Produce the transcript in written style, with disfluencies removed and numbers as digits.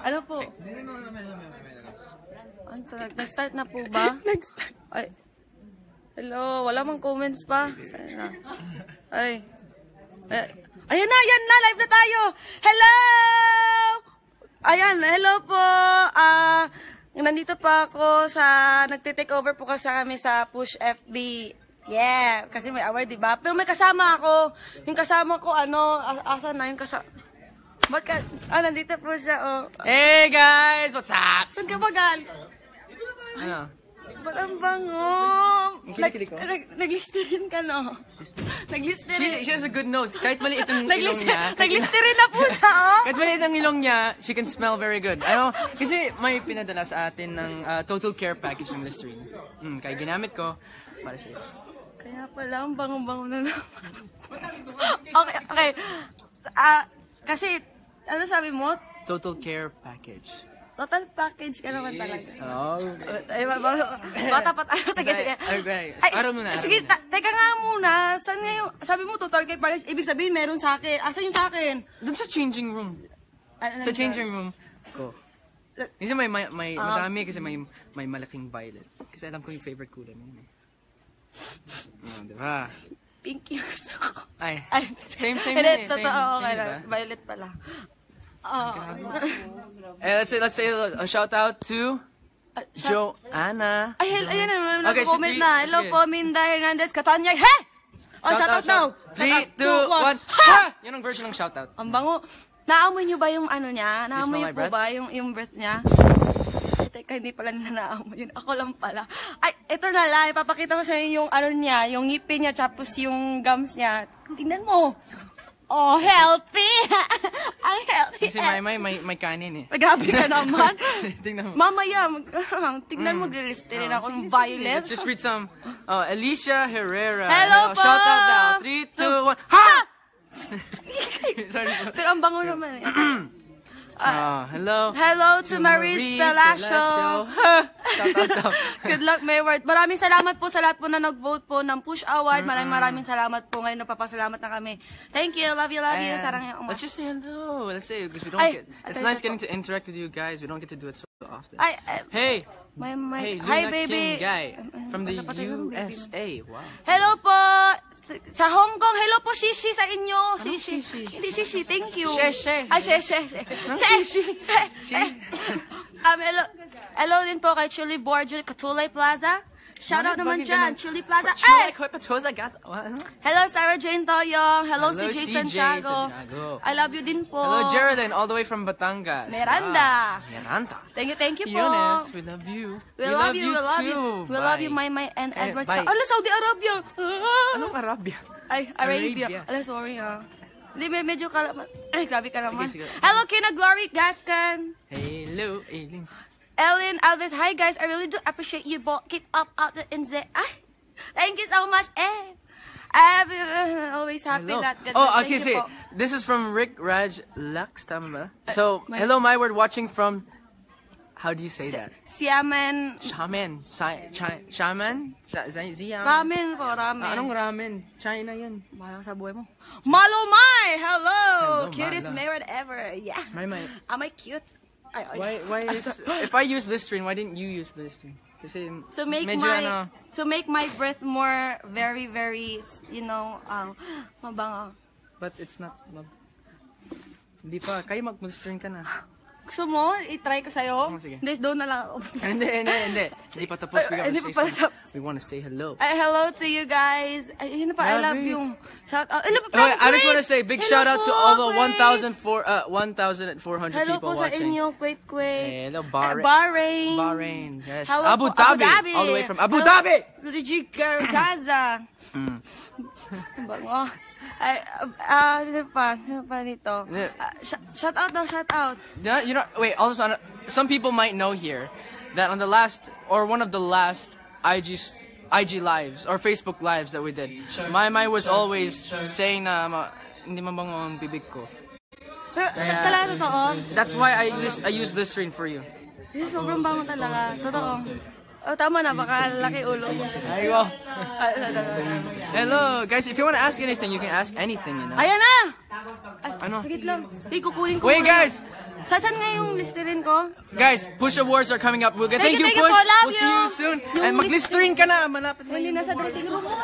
Ano po? Nag-start na po ba? Nag-start. Ay. Hello, wala mang comments pa. Sana. Ay. Ayan na, live na tayo. Hello! Ayan, hello po. Nandito pa ako nagte-take over po kasi kami sa Push FB. Yeah, kasi may award, diba? Pero may kasama ako. Yung kasama ko, asa na yung kasama? Ba't ka? Nandito po siya, oh. Hey guys, what's up? Saan ka ba gal? Ano? Ba't ang bango? Nag-listerin ka, no? Nag-listerin. She has a good nose. Kahit maliit ang ilong niya. Nag-listerin na po siya, oh. Kahit maliit ang ilong niya, she can smell very good. Kasi may pinadala sa atin ng Total Care Package ng Listerine. Kaya ginamit ko para sa'yo. Kaya pala, ang bango-bango na naman. Okay. Kasi, ano sabi mo? Total Care Package. Total package ka naman talaga. Oh. Ay, bata pa tayo. Sige. Araw muna. Sige, teka nga muna. Saan nga yung, sabi mo total care package, ibig sabihin meron sa akin. Asan yung sa akin? Doon sa changing room. Sa changing room ko. Kasi may madami kasi may malaking violet. Kasi alam ko yung favorite kulay mo yun. Diba? Pink yung gusto ko. Ay. Same yun eh. Totoo, okay lang. Violet pala. Let's say a shout out to Joanna. Ay, ayan naman. Nag-comment na. Hello po, Minda Hernandez, Katanya. Hey! Shout out now. 3, 2, 1. Ha! Yun ang version ng shout out. Ang bango. Naamoy niyo ba yung ano niya? Naamoy niyo po ba yung breath niya? Teka, hindi pala nila naamoy yun. Ako lang pala. Ay, ito na lang. Ipapakita ko sa inyo yung ano niya, yung ngipin niya, tapos yung gums niya. Tingnan mo. Oh, healthy! Ang healthy. Kasi may kanin eh. Grabe ka naman. Tingnan mo. Mamaya, tingnan mo, Listerine ako ng violet. Let's just read some. Alicia Herrera. Hello po! Shout out now. 3, 2, 1. Ha! Sorry po. Pero ang bango naman eh. Hello. Hello to Maurice Palacio. Shout out. Good luck, Mayward. Maraming salamat po sa lahat po na nag-vote po ng Push Award. Maraming salamat po. Ngayon napapasalamat na kami. Thank you. Love you. Sarang let's just say hello. Let's say because we don't get. It's nice getting to interact with you guys. We don't get to do it so often. Hey. Hey, hi, baby. King guy from the USA. Wow. Hello po sa Hong Kong. Hello po, Shishi, sa inyo. Shishi. Hindi Shishi. Thank you. Sheshe. Hello din po kay Chili Borgia, Katulay Plaza. Shout out naman dyan, Chili Plaza. Hello, Sarah Jane Toyong. Hello, si Jason Santiago. I love you din po. Hello, Geraldine, all the way from Batangas. Miranda. Thank you po. Eunice, we love you. We love you, Maymay and Edward. Ala, Saudi Arabia. Anong Arabia? Ay, Arabia. Ala, sorry ha. Hindi, medyo kalaman. Ay, grabe ka naman. Hello, Kina Glory Gascan. Hello, Aileen. Ellen Alves, hi guys, I really do appreciate you both. Keep up out in the. Thank you so much. I'm always happy that. Okay, see, this is from Rick Raj Lux, tama ba? So, hello, my word, watching from. How do you say that? Xiamen. Shaman. Shaman? Ramen po, ramen. Anong ramen? China yun. Malang sa buhay mo. Malomay! Hello! Cutest Mayward ever. Yeah. May. Am I cute? Why is, if I use Listerine, why didn't you use Listerine? Kasi to make my breath more very mabango. But it's not. Hindi pa. Kaya mag-Listerine ka na. Gusto mo? I-try ko sa'yo? Sige. Hindi, doon na lang ako. Hindi pa tapos. We want to say hello. Hello to you guys. Yun pa, I love you. Shout out. I just want to say big shout out to all the 1,400 people watching. Hello po sa inyo, Kuwait. Hello, Bahrain. Yes. Hello Abu Dhabi. All the way from Abu Dhabi. Gaza. Bango. Sino pa dito? Shout out. You know, wait, also, some people might know here that on the last, or one of the last IG lives, or Facebook lives that we did, Maymay was always saying na, hindi mabango ang bibig ko. That's why I use Listerine for you. Sobrang bango talaga. Totoo. Oh, tama na. Baka laki ulo. Ay, wow. Hello, guys. If you want to ask anything, you can ask anything, you know. Ayan na! Ano? Sagit lang. Hindi, kukunin ko. Wait, guys! Saan nga yung listerin ko? Guys, Push Awards are coming up. Thank you, thank you Push. po. Love We'll see you. you soon. Yung And mag-listerin ka na. Malapit na Hindi yun. nasa dressing room mo.